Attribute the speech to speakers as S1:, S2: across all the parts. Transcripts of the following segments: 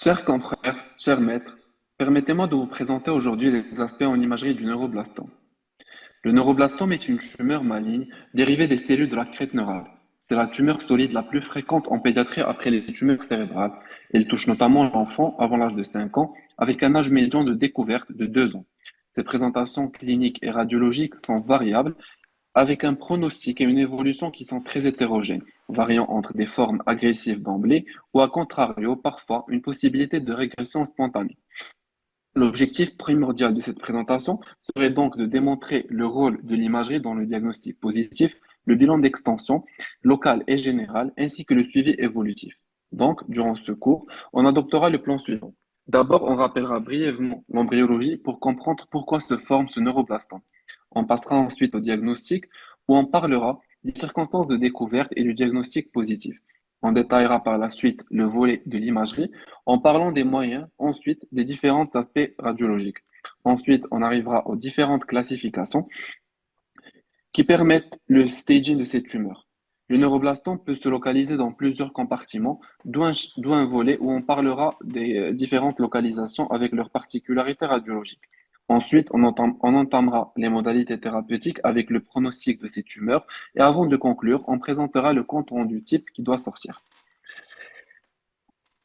S1: Chers confrères, chers maîtres, permettez-moi de vous présenter aujourd'hui les aspects en imagerie du neuroblastome. Le neuroblastome est une tumeur maligne dérivée des cellules de la crête neurale. C'est la tumeur solide la plus fréquente en pédiatrie après les tumeurs cérébrales. Elle touche notamment l'enfant avant l'âge de 5 ans, avec un âge médian de découverte de 2 ans. Ses présentations cliniques et radiologiques sont variables avec un pronostic et une évolution qui sont très hétérogènes, variant entre des formes agressives d'emblée ou, à contrario, parfois une possibilité de régression spontanée. L'objectif primordial de cette présentation serait donc de démontrer le rôle de l'imagerie dans le diagnostic positif, le bilan d'extension local et général, ainsi que le suivi évolutif. Donc, durant ce cours, on adoptera le plan suivant. D'abord, on rappellera brièvement l'embryologie pour comprendre pourquoi se forme ce neuroblastome. On passera ensuite au diagnostic où on parlera des circonstances de découverte et du diagnostic positif. On détaillera par la suite le volet de l'imagerie en parlant des moyens, ensuite des différents aspects radiologiques. Ensuite, on arrivera aux différentes classifications qui permettent le staging de ces tumeurs. Le neuroblastome peut se localiser dans plusieurs compartiments, d'où un volet où on parlera des différentes localisations avec leurs particularités radiologiques. Ensuite, on entamera les modalités thérapeutiques avec le pronostic de ces tumeurs et avant de conclure, on présentera le compte rendu type qui doit sortir.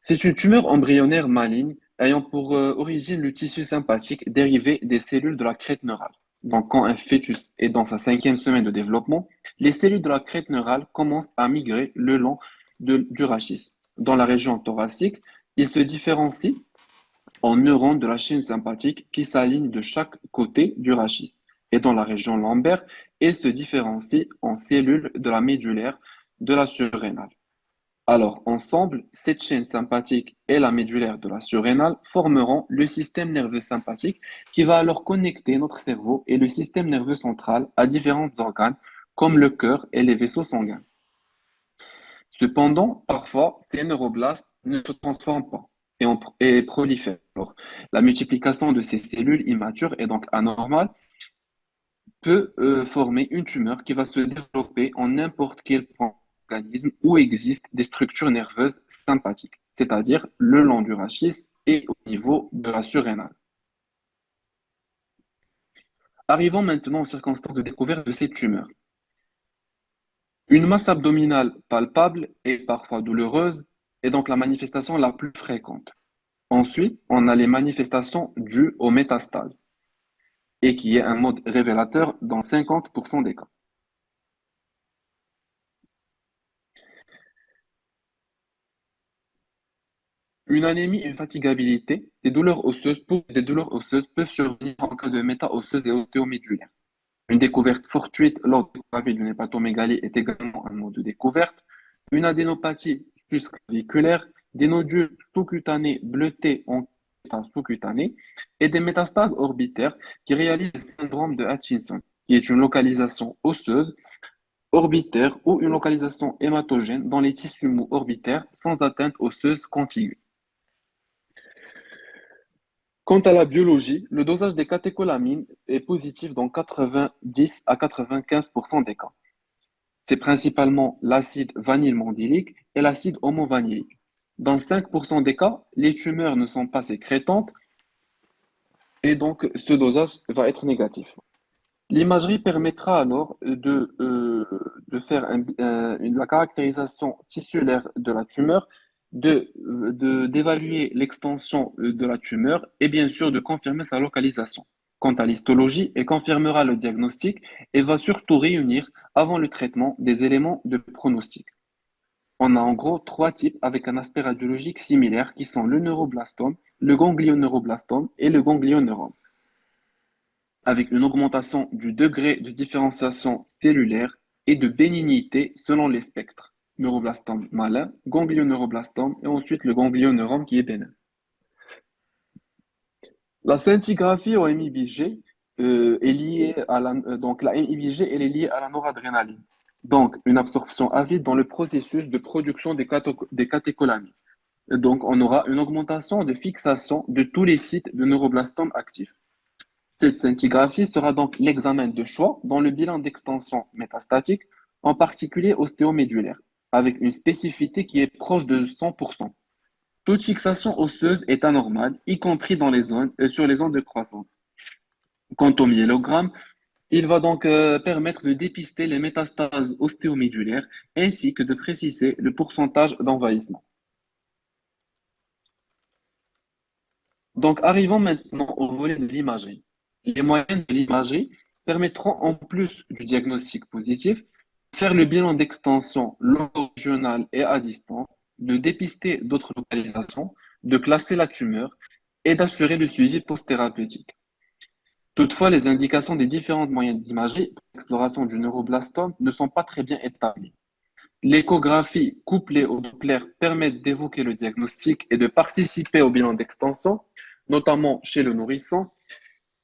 S1: C'est une tumeur embryonnaire maligne ayant pour origine le tissu sympathique dérivé des cellules de la crête neurale. Donc, quand un fœtus est dans sa cinquième semaine de développement, les cellules de la crête neurale commencent à migrer le long du rachis. Dans la région thoracique, ils se différencient en neurones de la chaîne sympathique qui s'alignent de chaque côté du rachis. Et dans la région lombaire, ils se différencient en cellules de la médulaire de la surrénale. Alors, ensemble, cette chaîne sympathique et la médulaire de la surrénale formeront le système nerveux sympathique qui va alors connecter notre cerveau et le système nerveux central à différents organes comme le cœur et les vaisseaux sanguins. Cependant, parfois, ces neuroblastes ne se transforment pas et prolifèrent. Alors, la multiplication de ces cellules immatures est donc anormale, peut former une tumeur qui va se développer en n'importe quel point de l'organisme où existent des structures nerveuses sympathiques, c'est-à-dire le long du rachis et au niveau de la surrénale. Arrivons maintenant aux circonstances de découverte de ces tumeurs. Une masse abdominale palpable et parfois douloureuse est donc la manifestation la plus fréquente. Ensuite, on a les manifestations dues aux métastases et qui est un mode révélateur dans 50% des cas. Une anémie et une fatigabilité, des douleurs osseuses peuvent survenir en cas de méta-osseuse et ostéomédulaire. Une découverte fortuite lors de l'échographie d'une hépatomégalie est également un mode de découverte. Une adénopathie susclaviculaire, des nodules sous-cutanés bleutés en état sous-cutané et des métastases orbitaires qui réalisent le syndrome de Hutchinson, qui est une localisation osseuse orbitaire ou une localisation hématogène dans les tissus mous orbitaires sans atteinte osseuse contiguë. Quant à la biologie, le dosage des catécholamines est positif dans 90 à 95% des cas. C'est principalement l'acide vanylmondialique et l'acide homovanillique. Dans 5% des cas, les tumeurs ne sont pas sécrétantes et donc ce dosage va être négatif. L'imagerie permettra alors de faire la caractérisation tissulaire de la tumeur, d'évaluer l'extension de la tumeur et bien sûr de confirmer sa localisation. Quant à l'histologie, elle confirmera le diagnostic et va surtout réunir avant le traitement des éléments de pronostic. On a en gros trois types avec un aspect radiologique similaire qui sont le neuroblastome, le ganglioneuroblastome et le ganglioneurome avec une augmentation du degré de différenciation cellulaire et de bénignité selon les spectres. Neuroblastome malin, ganglioneuroblastome et ensuite le ganglioneurome qui est bénin. La scintigraphie au MIBG est liée à donc la MIBG elle est liée à la noradrénaline. Donc une absorption avide dans le processus de production des catécholamines. Donc on aura une augmentation de fixation de tous les sites de neuroblastome actifs. Cette scintigraphie sera donc l'examen de choix dans le bilan d'extension métastatique, en particulier ostéomédulaire, avec une spécificité qui est proche de 100%. Toute fixation osseuse est anormale, y compris dans les zones, sur les zones de croissance. Quant au myélogramme, il va donc permettre de dépister les métastases ostéomédulaires ainsi que de préciser le pourcentage d'envahissement. Donc, arrivons maintenant au volet de l'imagerie. Les moyens de l'imagerie permettront, en plus du diagnostic positif, de faire le bilan d'extension longitudinale et à distance, de dépister d'autres localisations, de classer la tumeur et d'assurer le suivi post-thérapeutique. Toutefois, les indications des différents moyens d'imagerie pour l'exploration du neuroblastome ne sont pas très bien établies. L'échographie couplée au Doppler permet d'évoquer le diagnostic et de participer au bilan d'extension, notamment chez le nourrisson,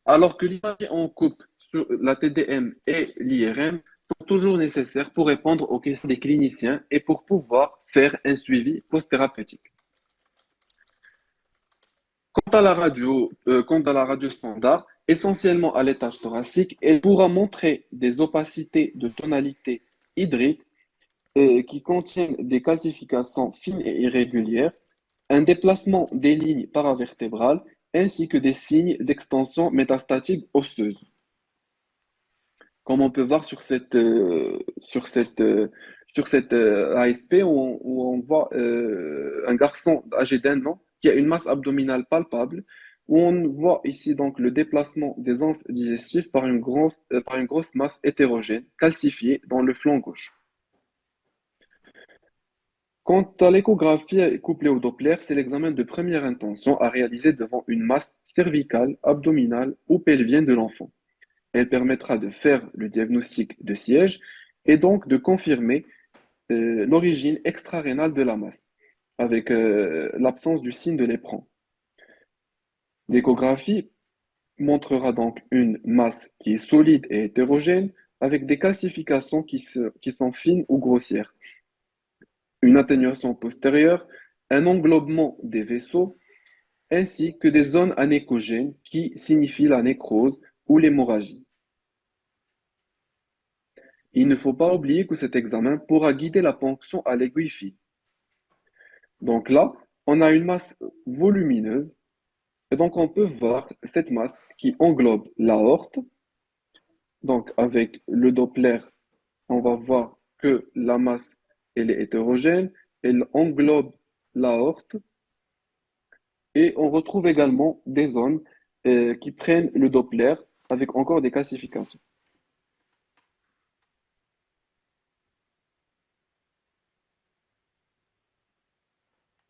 S1: alors que l'imagerie en couple sur la TDM et l'IRM sont toujours nécessaires pour répondre aux questions des cliniciens et pour pouvoir faire un suivi post-thérapeutique. Quant à la radio standard, essentiellement à l'étage thoracique, elle pourra montrer des opacités de tonalité hydrique qui contiennent des calcifications fines et irrégulières, un déplacement des lignes paravertébrales, ainsi que des signes d'extension métastatique osseuse. Comme on peut voir sur cette ASP où on voit un garçon âgé d'un an qui a une masse abdominale palpable, où on voit ici donc le déplacement des anses digestives par une grosse masse hétérogène calcifiée dans le flanc gauche. Quant à l'échographie couplée au Doppler, c'est l'examen de première intention à réaliser devant une masse cervicale, abdominale ou pelvienne de l'enfant. Elle permettra de faire le diagnostic de siège et donc de confirmer l'origine extrarénale de la masse, avec l'absence du signe de l'éperon. L'échographie montrera donc une masse qui est solide et hétérogène, avec des calcifications qui sont fines ou grossières, une atténuation postérieure, un englobement des vaisseaux, ainsi que des zones anéchogènes qui signifient la nécrose ou l'hémorragie. Il ne faut pas oublier que cet examen pourra guider la ponction à l'aiguille fine. Donc là, on a une masse volumineuse, et donc on peut voir cette masse qui englobe l'aorte. Donc avec le Doppler, on va voir que la masse, elle est hétérogène, elle englobe l'aorte, et on retrouve également des zones qui prennent le Doppler avec encore des calcifications.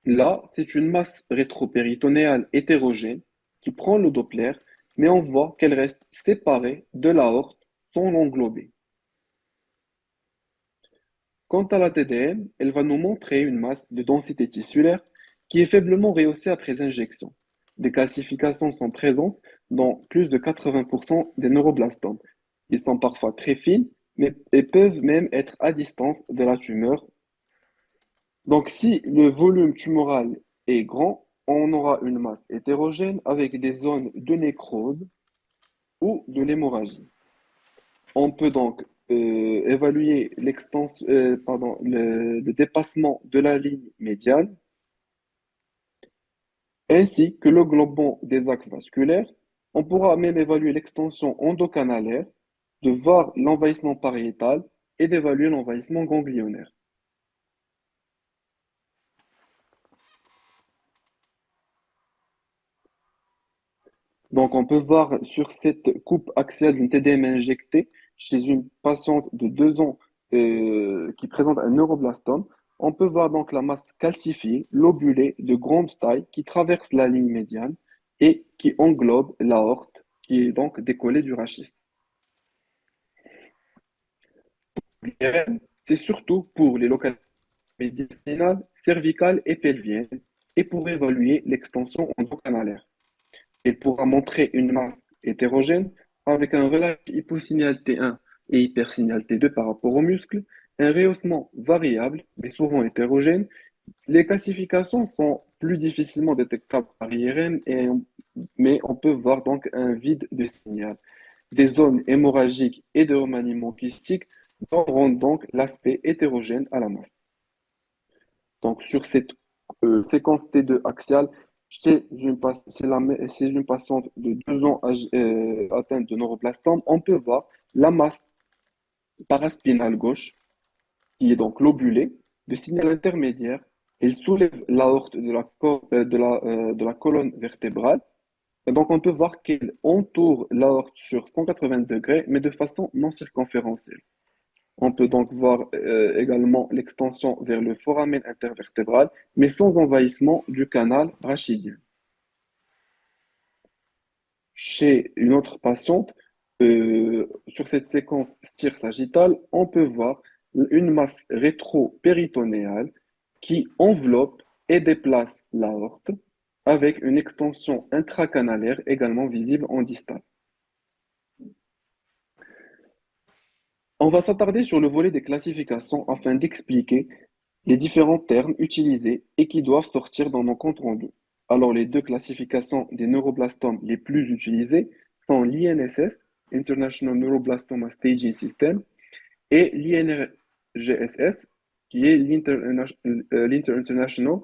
S1: Là, c'est une masse rétropéritonéale hétérogène qui prend le Doppler, mais on voit qu'elle reste séparée de l'aorte sans l'englober. Quant à la TDM, elle va nous montrer une masse de densité tissulaire qui est faiblement rehaussée après injection. Des calcifications sont présentes dans plus de 80% des neuroblastomes. Ils sont parfois très fines, mais et peuvent même être à distance de la tumeur. Donc, si le volume tumoral est grand, on aura une masse hétérogène avec des zones de nécrose ou de l'hémorragie. On peut donc évaluer le dépassement de la ligne médiane ainsi que le globon des axes vasculaires. On pourra même évaluer l'extension endocanalaire, de voir l'envahissement pariétal et d'évaluer l'envahissement ganglionnaire. Donc, on peut voir sur cette coupe axiale d'une TDM injectée chez une patiente de 2 ans qui présente un neuroblastome, on peut voir donc la masse calcifiée, lobulée, de grande taille qui traverse la ligne médiane et qui englobe l'aorte, qui est donc décollée du rachis. C'est surtout pour les localités médiastinales, cervicales et pelviennes et pour évaluer l'extension endocanalaire. Il pourra montrer une masse hétérogène avec un relâche hyposignal T1 et hypersignal T2 par rapport aux muscles, un rehaussement variable mais souvent hétérogène. Les classifications sont plus difficilement détectables par IRM, mais on peut voir donc un vide de signal. Des zones hémorragiques et de remaniement kystique rendent donc l'aspect hétérogène à la masse. Donc sur cette séquence T2 axiale chez une patiente de 2 ans atteinte de neuroblastome. On peut voir la masse paraspinale gauche, qui est donc lobulée, de signal intermédiaire. Elle soulève l'aorte de la colonne vertébrale. Et donc, on peut voir qu'elle entoure l'aorte sur 180 degrés, mais de façon non circonférentielle. On peut donc voir également l'extension vers le foramen intervertébral, mais sans envahissement du canal rachidien. Chez une autre patiente, sur cette séquence cire-sagittale, on peut voir une masse rétro-péritonéale qui enveloppe et déplace l'aorte avec une extension intracanalaire également visible en distal. On va s'attarder sur le volet des classifications afin d'expliquer les différents termes utilisés et qui doivent sortir dans nos comptes rendus. Alors, les deux classifications des neuroblastomes les plus utilisées sont l'INSS, International Neuroblastoma Staging System, et l'INRGSS, qui est l'Inter-International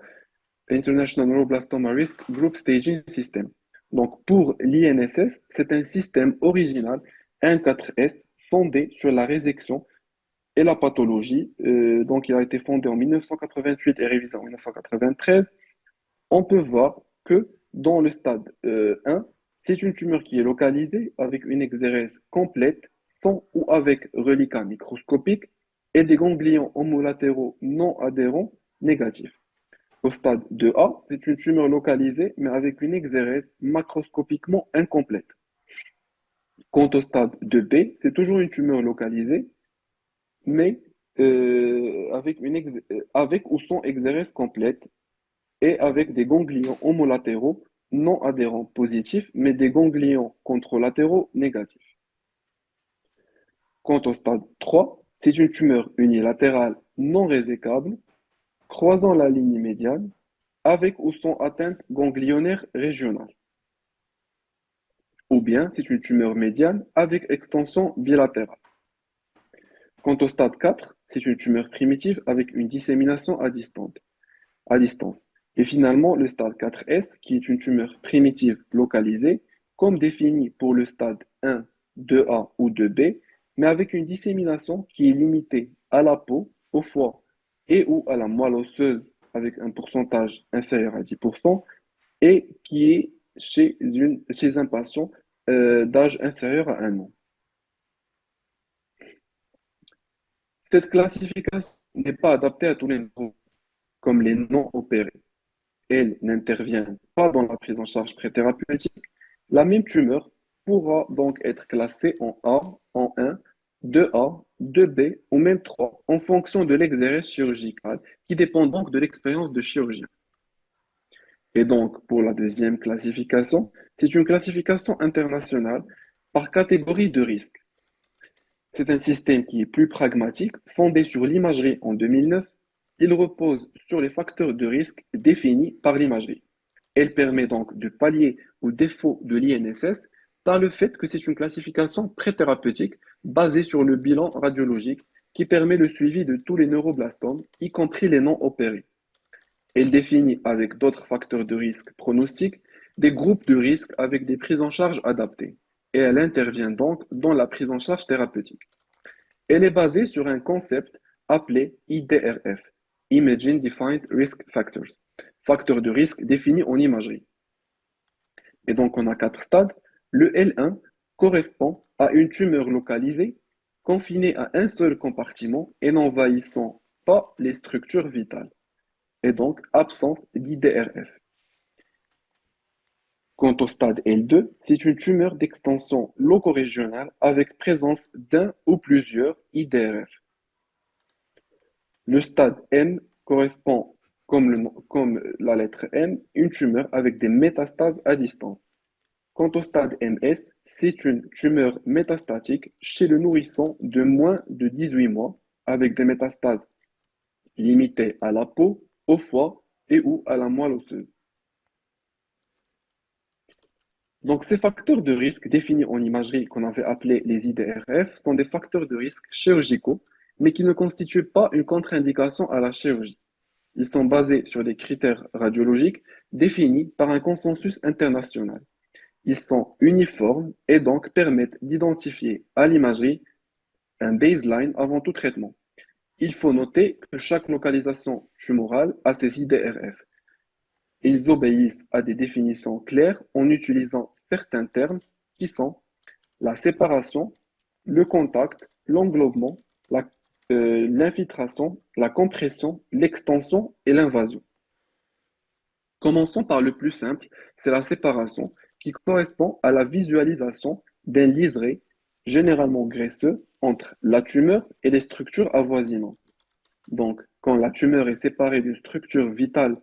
S1: International Neuroblastoma Risk Group Staging System. Donc, pour l'INSS, c'est un système original 1.4S fondé sur la résection et la pathologie. Donc, il a été fondé en 1988 et révisé en 1993. On peut voir que dans le stade 1, c'est une tumeur qui est localisée avec une exérèse complète, sans ou avec reliquat microscopique et des ganglions homolatéraux non adhérents négatifs. Au stade 2A, c'est une tumeur localisée mais avec une exérèse macroscopiquement incomplète. Quant au stade 2B, c'est toujours une tumeur localisée mais avec ou sans exérèse complète et avec des ganglions homolatéraux non adhérents positifs, mais des ganglions contralatéraux négatifs. Quant au stade 3, c'est une tumeur unilatérale non résécable, croisant la ligne médiane, avec ou sans atteinte ganglionnaire régionale. Ou bien c'est une tumeur médiane avec extension bilatérale. Quant au stade 4, c'est une tumeur primitive avec une dissémination à distance. Et finalement, le stade 4S, qui est une tumeur primitive localisée, comme défini pour le stade 1, 2A ou 2B, mais avec une dissémination qui est limitée à la peau, au foie et ou à la moelle osseuse avec un pourcentage inférieur à 10% et qui est chez un patient d'âge inférieur à 1 an. Cette classification n'est pas adaptée à tous les neurones, comme les non opérés. Elle n'intervient pas dans la prise en charge préthérapeutique, la même tumeur pourra donc être classée en A, en 1, 2A, 2B ou même 3 en fonction de l'exérèse chirurgicale qui dépend donc de l'expérience de chirurgien. Et donc, pour la deuxième classification, c'est une classification internationale par catégorie de risque. C'est un système qui est plus pragmatique, fondé sur l'imagerie en 2009. Il repose sur les facteurs de risque définis par l'imagerie. Elle permet donc de pallier aux défauts de l'INSS par le fait que c'est une classification préthérapeutique basée sur le bilan radiologique qui permet le suivi de tous les neuroblastomes, y compris les non opérés. Elle définit avec d'autres facteurs de risque pronostiques des groupes de risque avec des prises en charge adaptées. Et elle intervient donc dans la prise en charge thérapeutique. Elle est basée sur un concept appelé IDRF, Imaging Defined Risk Factors, facteurs de risque définis en imagerie. Et donc, on a 4 stades. Le L1 correspond à une tumeur localisée, confinée à un seul compartiment et n'envahissant pas les structures vitales, et donc absence d'IDRF. Quant au stade L2, c'est une tumeur d'extension locorégionale avec présence d'un ou plusieurs IDRF. Le stade M correspond, comme la lettre M, une tumeur avec des métastases à distance. Quant au stade MS, c'est une tumeur métastatique chez le nourrisson de moins de 18 mois avec des métastases limitées à la peau, au foie et ou à la moelle osseuse. Donc, ces facteurs de risque définis en imagerie qu'on avait appelés les IDRF sont des facteurs de risque chirurgicaux, mais qui ne constituent pas une contre-indication à la chirurgie. Ils sont basés sur des critères radiologiques définis par un consensus international. Ils sont uniformes et donc permettent d'identifier à l'imagerie un baseline avant tout traitement. Il faut noter que chaque localisation tumorale a ses IDRF. Ils obéissent à des définitions claires en utilisant certains termes qui sont la séparation, le contact, l'englobement, l'infiltration, la compression, l'extension et l'invasion. Commençons par le plus simple, c'est la séparation, qui correspond à la visualisation d'un liseré, généralement graisseux, entre la tumeur et les structures avoisinantes. Donc, quand la tumeur est séparée d'une structure vitale,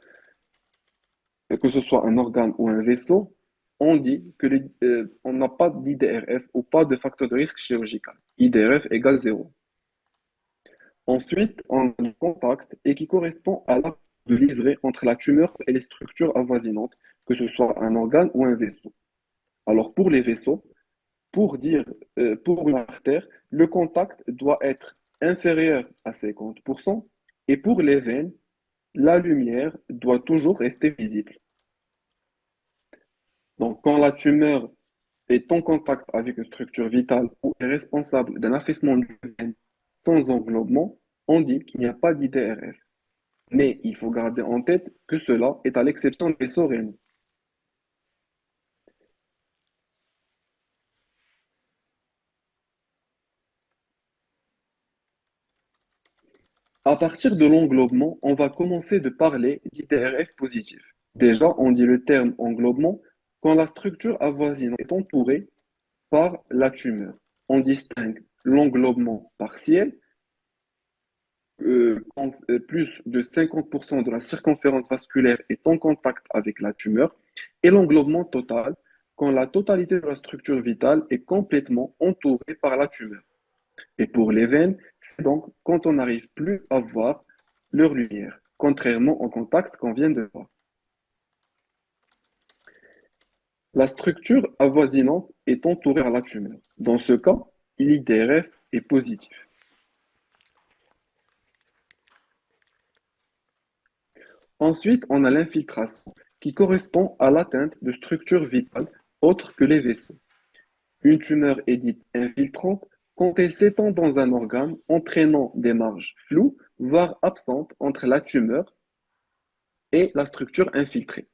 S1: que ce soit un organe ou un vaisseau, on dit que on n'a pas d'IDRF ou pas de facteur de risque chirurgical. IDRF égale 0. Ensuite, on a le contact et qui correspond à l'acte de liseré entre la tumeur et les structures avoisinantes, que ce soit un organe ou un vaisseau. Alors pour les vaisseaux, pour une artère, le contact doit être inférieur à 50% et pour les veines, la lumière doit toujours rester visible. Donc quand la tumeur est en contact avec une structure vitale ou est responsable d'un affaissement du veine sans englobement, on dit qu'il n'y a pas d'IDRF. Mais il faut garder en tête que cela est à l'exception des vaisseaux rénaux. À partir de l'englobement, on va commencer de parler d'IDRF positif. Déjà, on dit le terme englobement quand la structure avoisinante est entourée par la tumeur. On distingue l'englobement partiel, quand plus de 50% de la circonférence vasculaire est en contact avec la tumeur, et l'englobement total, quand la totalité de la structure vitale est complètement entourée par la tumeur. Et pour les veines, c'est donc quand on n'arrive plus à voir leur lumière, contrairement au contact qu'on vient de voir. La structure avoisinante est entourée par la tumeur. Dans ce cas, l'IDRF est positif. Ensuite, on a l'infiltration, qui correspond à l'atteinte de structures vitales autres que les vaisseaux. Une tumeur est dite infiltrante quand elle s'étend dans un organe, entraînant des marges floues, voire absentes entre la tumeur et la structure infiltrée.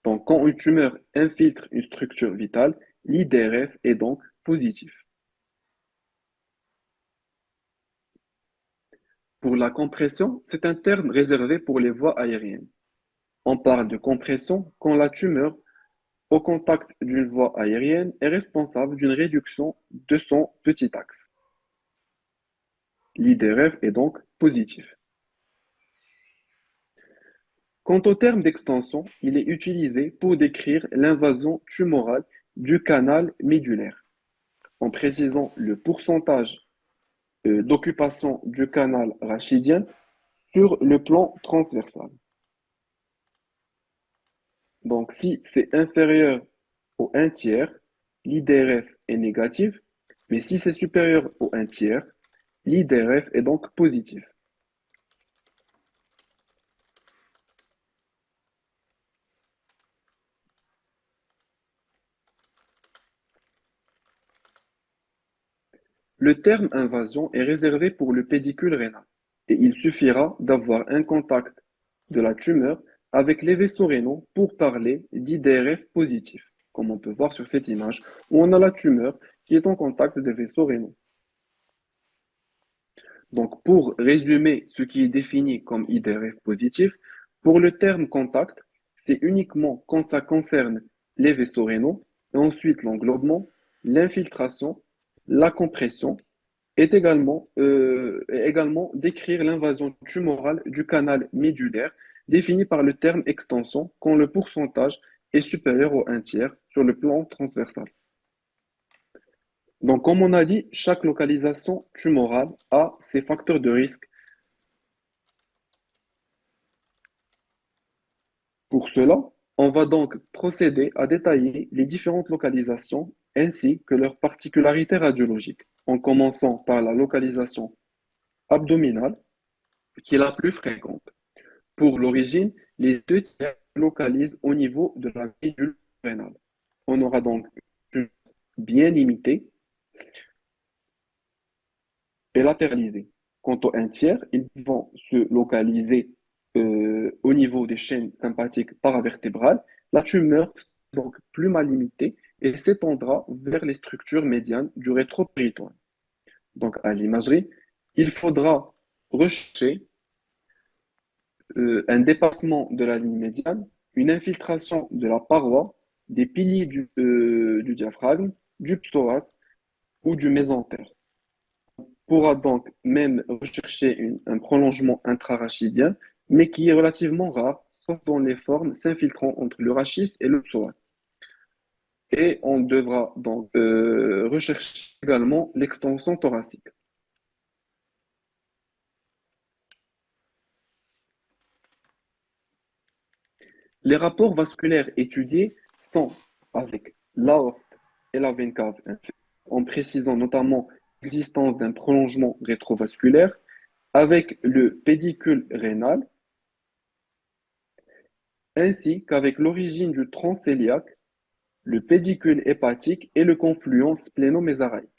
S1: Donc, quand une tumeur infiltre une structure vitale, l'IDRF est donc positif. Pour la compression, c'est un terme réservé pour les voies aériennes. On parle de compression quand la tumeur, au contact d'une voie aérienne, est responsable d'une réduction de son petit axe. L'IDRF est donc positif. Quant au terme d'extension, il est utilisé pour décrire l'invasion tumorale du canal médulaire, en précisant le pourcentage d'occupation du canal rachidien sur le plan transversal. Donc, si c'est inférieur au 1 tiers, l'IDRF est négatif, mais si c'est supérieur au 1 tiers, l'IDRF est donc positif. Le terme invasion est réservé pour le pédicule rénal et il suffira d'avoir un contact de la tumeur avec les vaisseaux rénaux pour parler d'IDRF positif, comme on peut voir sur cette image où on a la tumeur qui est en contact des vaisseaux rénaux. Donc, pour résumer ce qui est défini comme IDRF positif, pour le terme contact, c'est uniquement quand ça concerne les vaisseaux rénaux, et ensuite l'englobement, l'infiltration, la compression, et également décrire l'invasion tumorale du canal médulaire, définie par le terme extension, quand le pourcentage est supérieur au 1 tiers sur le plan transversal. Donc, comme on a dit, chaque localisation tumorale a ses facteurs de risque. Pour cela, on va donc procéder à détailler les différentes localisations ainsi que leurs particularités radiologiques, en commençant par la localisation abdominale. qui est la plus fréquente. Pour l'origine, les deux tiers se localisent au niveau de la médule rénale. On aura donc une bien limitée et latéralisée. Quant au un tiers, ils vont se localiser au niveau des chaînes sympathiques paravertébrales. La tumeur est donc plus mal limitée et s'étendra vers les structures médianes du rétropéritoine. Donc à l'imagerie, il faudra rechercher un dépassement de la ligne médiane, une infiltration de la paroi, des piliers du diaphragme, du psoas ou du mésentère. On pourra donc même rechercher un prolongement intrarachidien, mais qui est relativement rare, sauf dans les formes s'infiltrant entre le rachis et le psoas. Et on devra donc rechercher également l'extension thoracique. Les rapports vasculaires étudiés sont avec l'aorte et la veine cave inférieure, en précisant notamment l'existence d'un prolongement rétrovasculaire, avec le pédicule rénal, ainsi qu'avec l'origine du tronc cœliaque, le pédicule hépatique et le confluent spléno-mésaraïque.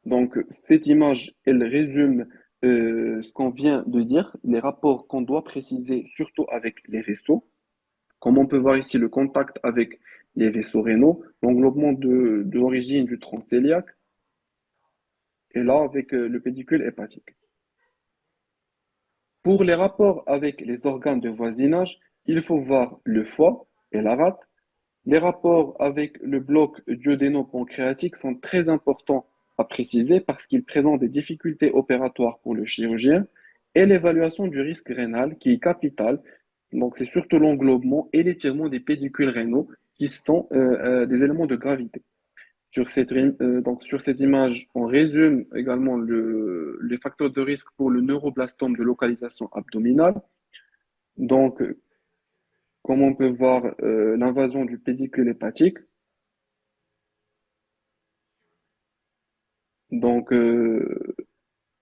S1: Donc, cette image, elle résume ce qu'on vient de dire, les rapports qu'on doit préciser, surtout avec les vaisseaux. Comme on peut voir ici, le contact avec les vaisseaux rénaux, l'englobement de l'origine du tronc cœliaque, et là avec le pédicule hépatique. Pour les rapports avec les organes de voisinage, il faut voir le foie et la rate. Les rapports avec le bloc duodéno-pancréatique sont très importants à préciser parce qu'ils présentent des difficultés opératoires pour le chirurgien et l'évaluation du risque rénal qui est capital. Donc, c'est surtout l'englobement et l'étirement des pédicules rénaux qui sont des éléments de gravité. Sur cette image, on résume également les facteurs de risque pour le neuroblastome de localisation abdominale. Donc, comme on peut voir, l'invasion du pédicule hépatique. Donc,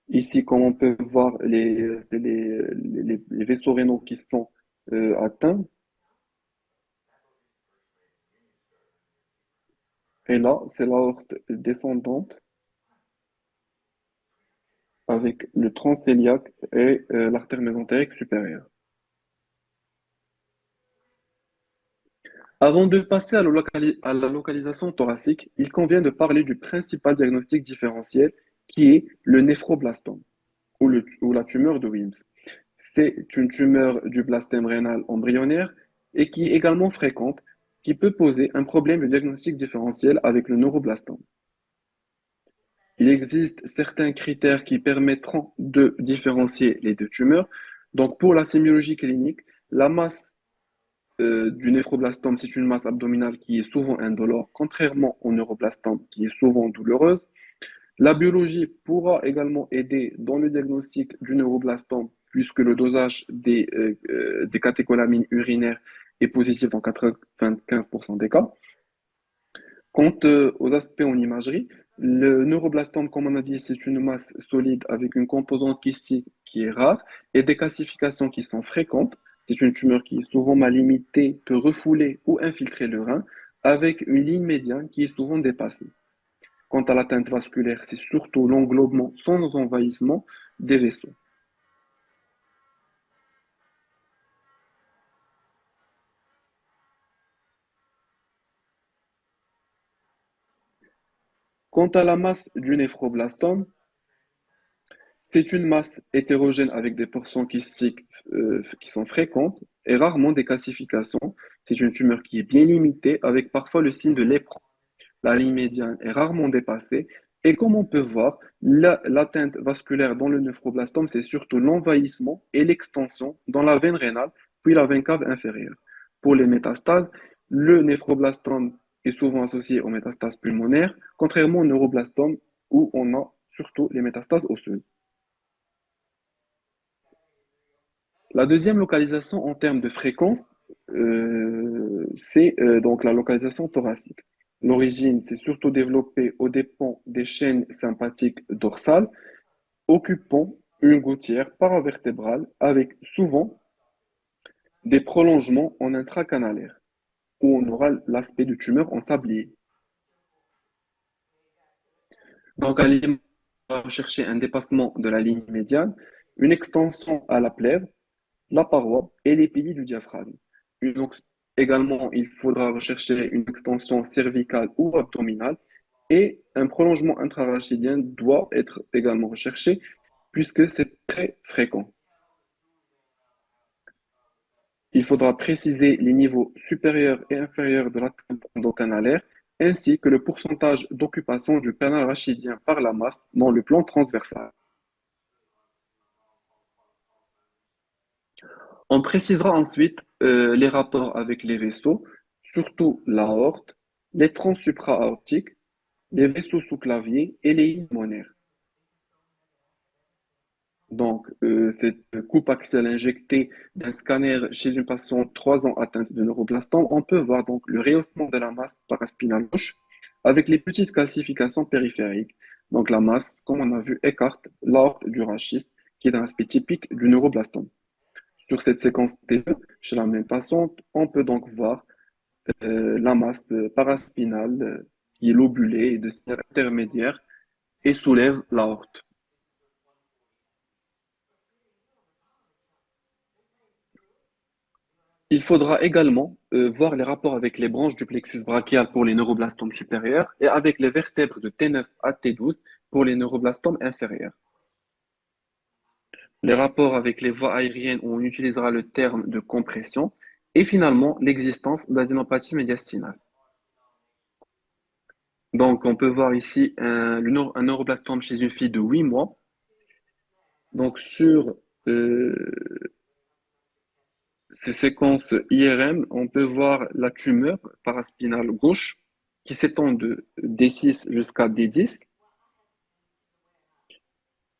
S1: ici, comme on peut voir, c'est les vaisseaux rénaux qui sont atteints. Et là, c'est l'aorte descendante avec le tronc cœliaque et l'artère mésentérique supérieure. Avant de passer à la localisation thoracique, il convient de parler du principal diagnostic différentiel qui est le néphroblastome ou la tumeur de Wilms. C'est une tumeur du blastème rénal embryonnaire et qui est également fréquente, qui peut poser un problème de diagnostic différentiel avec le neuroblastome. Il existe certains critères qui permettront de différencier les deux tumeurs. Donc, pour la sémiologie clinique, la masse du néphroblastome, c'est une masse abdominale qui est souvent indolore, contrairement au neuroblastome qui est souvent douloureuse. La biologie pourra également aider dans le diagnostic du neuroblastome, puisque le dosage des catécholamines urinaires est positif dans 95% des cas. Quant aux aspects en imagerie, le neuroblastome, comme on a dit, c'est une masse solide avec une composante kystique qui est rare et des calcifications qui sont fréquentes. C'est une tumeur qui est souvent mal limitée, peut refouler ou infiltrer le rein, avec une ligne médiane qui est souvent dépassée. Quant à l'atteinte vasculaire, c'est surtout l'englobement sans envahissement des vaisseaux. Quant à la masse du néphroblastome, c'est une masse hétérogène avec des portions kystiques qui sont fréquentes et rarement des calcifications. C'est une tumeur qui est bien limitée avec parfois le signe de lépreux. La ligne médiane est rarement dépassée et comme on peut voir, l'atteinte vasculaire dans le néphroblastome, c'est surtout l'envahissement et l'extension dans la veine rénale, puis la veine cave inférieure. Pour les métastases, le néphroblastome est souvent associé aux métastases pulmonaires, contrairement au neuroblastome où on a surtout les métastases osseuses. La deuxième localisation en termes de fréquence, c'est donc la localisation thoracique. L'origine s'est surtout développée aux dépens des chaînes sympathiques dorsales, occupant une gouttière paravertébrale avec souvent des prolongements en intracanalaire, où on aura l'aspect de tumeur en sablier. Donc, à l'image, on va rechercher un dépassement de la ligne médiane, une extension à la plèvre, la paroi et les piliers du diaphragme. Donc, également, il faudra rechercher une extension cervicale ou abdominale et un prolongement intrarachidien doit être également recherché puisque c'est très fréquent. Il faudra préciser les niveaux supérieurs et inférieurs de la trompe endocanalaire ainsi que le pourcentage d'occupation du canal rachidien par la masse dans le plan transversal. On précisera ensuite les rapports avec les vaisseaux, surtout l'aorte, les troncs supra-aortiques, les vaisseaux sous-claviers et les pulmonaires. Donc, cette coupe axiale injectée d'un scanner chez une patiente 3 ans atteinte de neuroblastome, on peut voir donc le rehaussement de la masse paraspinale gauche avec les petites calcifications périphériques. Donc, la masse, comme on a vu, écarte l'aorte du rachis, qui est un aspect typique du neuroblastome. Sur cette séquence T2, chez la même patiente, on peut donc voir la masse paraspinale qui est lobulée et de sphère intermédiaire et soulève l'aorte. Il faudra également voir les rapports avec les branches du plexus brachial pour les neuroblastomes supérieurs et avec les vertèbres de T9 à T12 pour les neuroblastomes inférieurs. Les rapports avec les voies aériennes où on utilisera le terme de compression et finalement l'existence d'adénopathie médiastinale. Donc, on peut voir ici un neuroblastome chez une fille de 8 mois. Donc, sur ces séquences IRM, on peut voir la tumeur paraspinale gauche qui s'étend de D6 jusqu'à D10.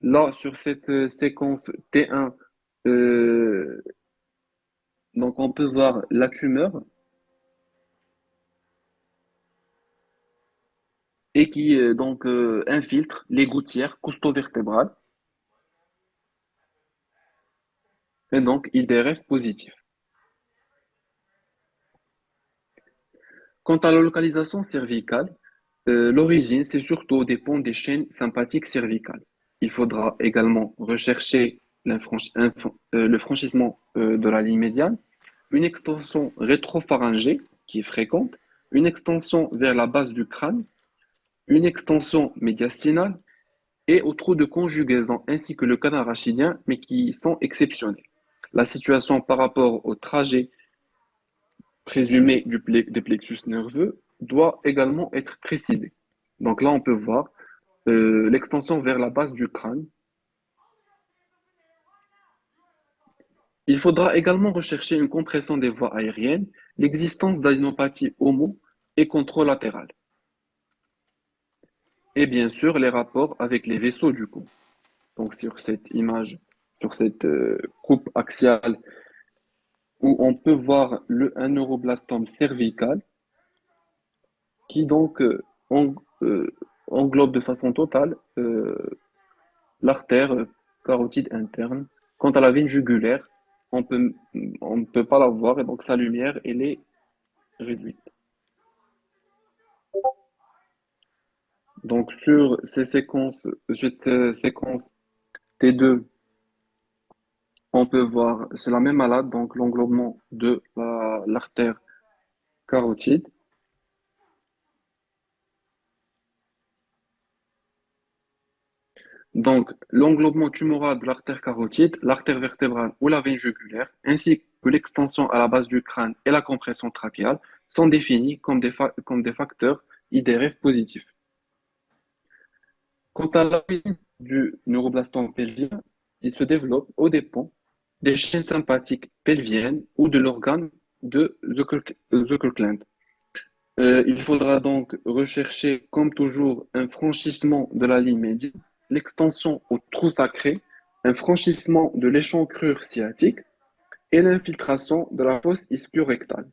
S1: Là, sur cette séquence T1, euh, donc on peut voir la tumeur et qui infiltre les gouttières costo-vertébrales et donc IDRF positif. Quant à la localisation cervicale, l'origine, c'est surtout dépend des chaînes sympathiques cervicales. Il faudra également rechercher le franchissement de la ligne médiane, une extension rétropharyngée qui est fréquente, une extension vers la base du crâne, une extension médiastinale et au trou de conjugaison ainsi que le canal rachidien, mais qui sont exceptionnels. La situation par rapport au trajet présumé des plexus nerveux doit également être précisée. Donc là, on peut voir l'extension vers la base du crâne. Il faudra également rechercher une compression des voies aériennes, l'existence d'adénopathie homo et contralatérale. Et bien sûr, les rapports avec les vaisseaux du cou. Donc sur cette image, sur cette coupe axiale, où on peut voir un neuroblastome cervical qui donc euh, englobe de façon totale l'artère carotide interne. Quant à la veine jugulaire, on peut, on ne peut pas la voir et donc sa lumière, elle est réduite. Donc sur ces séquences T2, on peut voir, c'est la même malade, donc l'englobement de l'artère carotide. Donc, l'englobement tumoral de l'artère carotide, l'artère vertébrale ou la veine jugulaire, ainsi que l'extension à la base du crâne et la compression trachéale, sont définis comme des facteurs IDRF positifs. Quant à l'origine du neuroblastome pelvien, il se développe aux dépens des chaînes sympathiques pelviennes ou de l'organe de Zuckerkland. Il faudra donc rechercher, comme toujours, un franchissement de la ligne médiane, l'extension au trou sacré, un franchissement de l'échancrure sciatique et l'infiltration de la fosse ischio-rectale.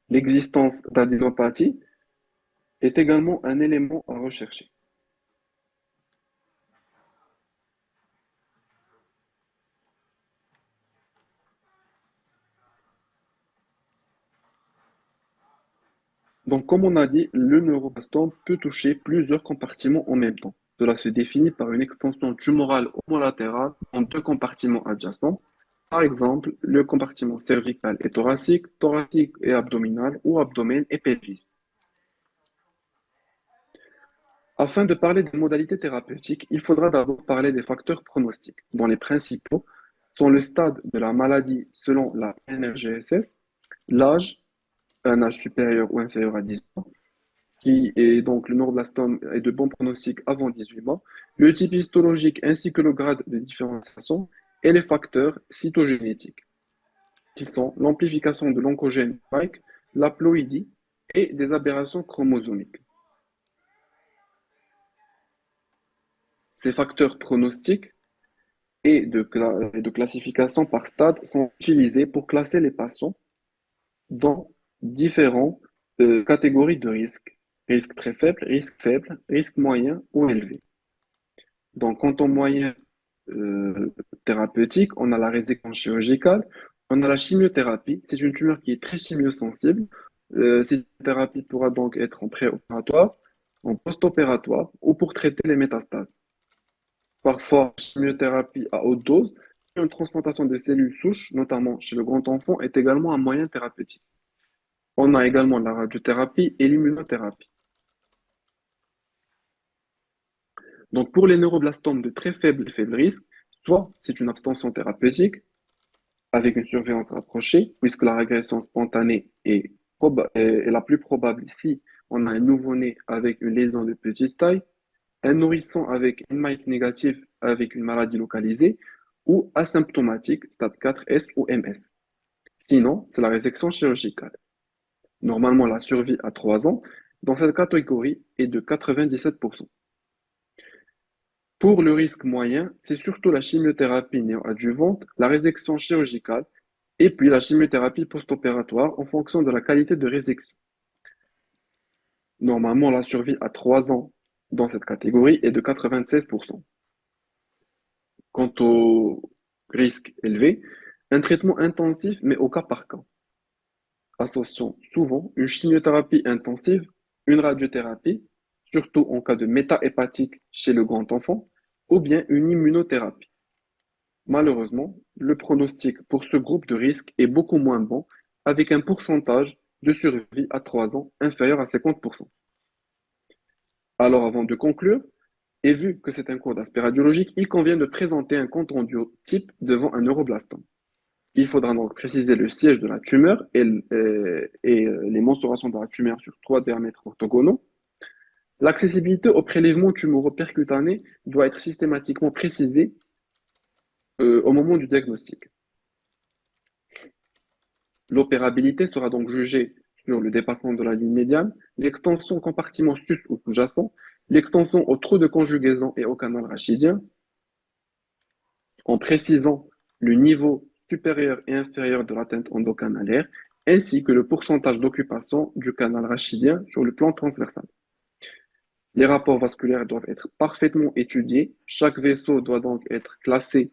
S1: L'existence d'adénopathie est également un élément à rechercher. Donc, comme on a dit, le neuroblastome peut toucher plusieurs compartiments en même temps. Cela se définit par une extension tumorale homolatérale en deux compartiments adjacents. Par exemple, le compartiment cervical et thoracique, thoracique et abdominal ou abdomen et pelvis. Afin de parler des modalités thérapeutiques, il faudra d'abord parler des facteurs pronostiques, dont les principaux sont le stade de la maladie selon la NRGSS, l'âge, un âge supérieur ou inférieur à 10 ans, qui est donc le neuroblastome est de bon pronostic avant 18 mois, le type histologique ainsi que le grade de différenciation et les facteurs cytogénétiques, qui sont l'amplification de l'oncogène spike, l'haploïdie et des aberrations chromosomiques. Ces facteurs pronostiques et de classification par stade sont utilisés pour classer les patients dans différentes catégories de risques. Risque faible, risque moyen ou élevé. Donc, quand on moyen euh, thérapeutique, on a la résection chirurgicale, on a la chimiothérapie. C'est une tumeur qui est très chimiosensible. Cette thérapie pourra donc être en préopératoire, en post-opératoire ou pour traiter les métastases. Parfois, chimiothérapie à haute dose, une transplantation de cellules souches, notamment chez le grand enfant, est également un moyen thérapeutique. On a également la radiothérapie et l'immunothérapie. Donc, pour les neuroblastomes de très faible risque, soit c'est une abstention thérapeutique avec une surveillance rapprochée, puisque la régression spontanée est la plus probable si on a un nouveau-né avec une lésion de petite taille, un nourrisson avec une Mike négative avec une maladie localisée, ou asymptomatique, stade 4S ou MS. Sinon, c'est la résection chirurgicale. Normalement, la survie à 3 ans dans cette catégorie est de 97%. Pour le risque moyen, c'est surtout la chimiothérapie néoadjuvante, la résection chirurgicale et puis la chimiothérapie post-opératoire en fonction de la qualité de résection. Normalement, la survie à 3 ans dans cette catégorie est de 96%. Quant au risque élevé, un traitement intensif mais au cas par cas, associant souvent une chimiothérapie intensive, une radiothérapie, surtout en cas de méta-hépatique chez le grand enfant, ou bien une immunothérapie. Malheureusement, le pronostic pour ce groupe de risque est beaucoup moins bon, avec un pourcentage de survie à 3 ans inférieur à 50%. Alors avant de conclure, et vu que c'est un cours d'aspect radiologique, il convient de présenter un compte rendu type devant un neuroblastome. Il faudra donc préciser le siège de la tumeur et les mensurations de la tumeur sur 3 diamètres orthogonaux. L'accessibilité au prélèvement tumoro-percutané doit être systématiquement précisée au moment du diagnostic. L'opérabilité sera donc jugée sur le dépassement de la ligne médiane, l'extension compartiment sus ou sous-jacent, l'extension au trou de conjugaison et au canal rachidien, en précisant le niveau supérieur et inférieur de l'atteinte endocanalaire, ainsi que le pourcentage d'occupation du canal rachidien sur le plan transversal. Les rapports vasculaires doivent être parfaitement étudiés. Chaque vaisseau doit donc être classé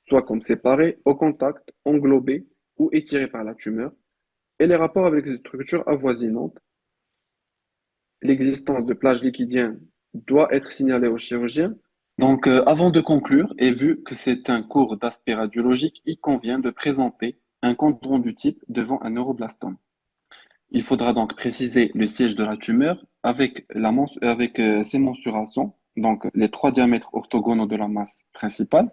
S1: soit comme séparé, au contact, englobé ou étiré par la tumeur. Et les rapports avec les structures avoisinantes, l'existence de plages liquidiennes doit être signalée au chirurgien. Donc, avant de conclure, et vu que c'est un cours d'aspect radiologique, il convient de présenter un compte rendu type devant un neuroblastome. Il faudra donc préciser le siège de la tumeur avec ses mensurations, donc les 3 diamètres orthogonaux de la masse principale.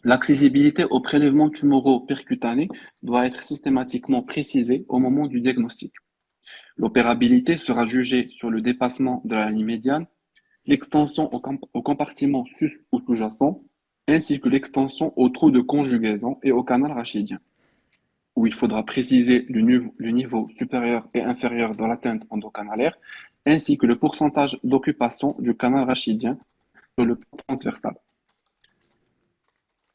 S1: L'accessibilité aux prélèvements tumoraux percutanés doit être systématiquement précisée au moment du diagnostic. L'opérabilité sera jugée sur le dépassement de la ligne médiane, l'extension au compartiment sus ou sous-jacent, ainsi que l'extension au trou de conjugaison et au canal rachidien, où il faudra préciser le niveau supérieur et inférieur de l'atteinte endocanalaire, ainsi que le pourcentage d'occupation du canal rachidien sur le plan transversal.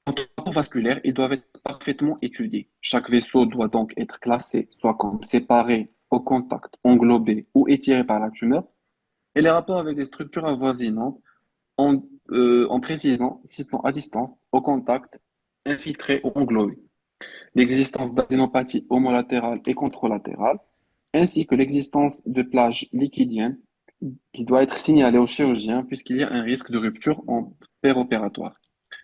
S1: Quant aux rapports vasculaires, ils doivent être parfaitement étudiés. Chaque vaisseau doit donc être classé soit comme séparé au contact, englobées ou étirées par la tumeur, et les rapports avec les structures avoisinantes en précisant citons à distance, au contact, infiltré ou englobé. L'existence d'adénopathie homolatérale et contralatérale, ainsi que l'existence de plages liquidiennes qui doit être signalée au chirurgien puisqu'il y a un risque de rupture en péropératoire.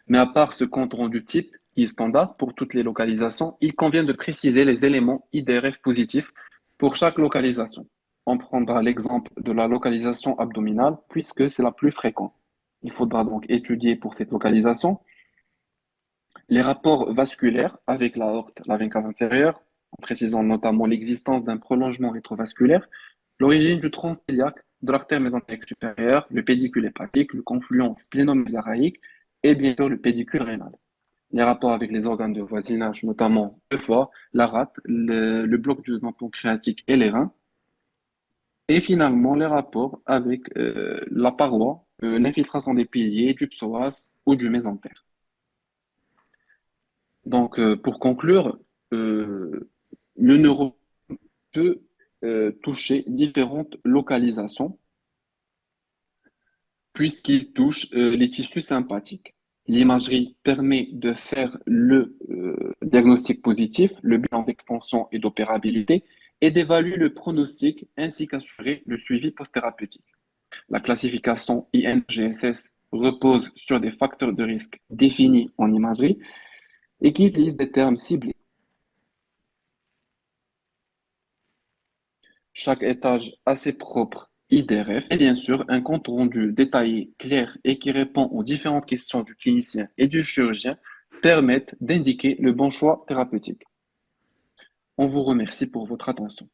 S1: Mais à part ce compte rendu type, qui est standard pour toutes les localisations, il convient de préciser les éléments IDRF positifs pour chaque localisation. On prendra l'exemple de la localisation abdominale puisque c'est la plus fréquente. Il faudra donc étudier pour cette localisation les rapports vasculaires avec l'aorte, la veine cave inférieure, en précisant notamment l'existence d'un prolongement rétrovasculaire, l'origine du tronc cœliaque, de l'artère mésentérique supérieure, le pédicule hépatique, le confluent splénomésarraïque et bien sûr le pédicule rénal. Les rapports avec les organes de voisinage, notamment le foie, la rate, le bloc du dent pancréatique et les reins, et finalement les rapports avec la paroi, l'infiltration des piliers, du psoas ou du mésentère. Donc, pour conclure, euh, le neuro peut toucher différentes localisations puisqu'il touche les tissus sympathiques. L'imagerie permet de faire le diagnostic positif, le bilan d'extension et d'opérabilité, et d'évaluer le pronostic ainsi qu'assurer le suivi post-thérapeutique. La classification INGSS repose sur des facteurs de risque définis en imagerie et qui utilisent des termes ciblés. Chaque étage a ses propres IDRF et bien sûr un compte rendu détaillé, clair et qui répond aux différentes questions du clinicien et du chirurgien permettent d'indiquer le bon choix thérapeutique. On vous remercie pour votre attention.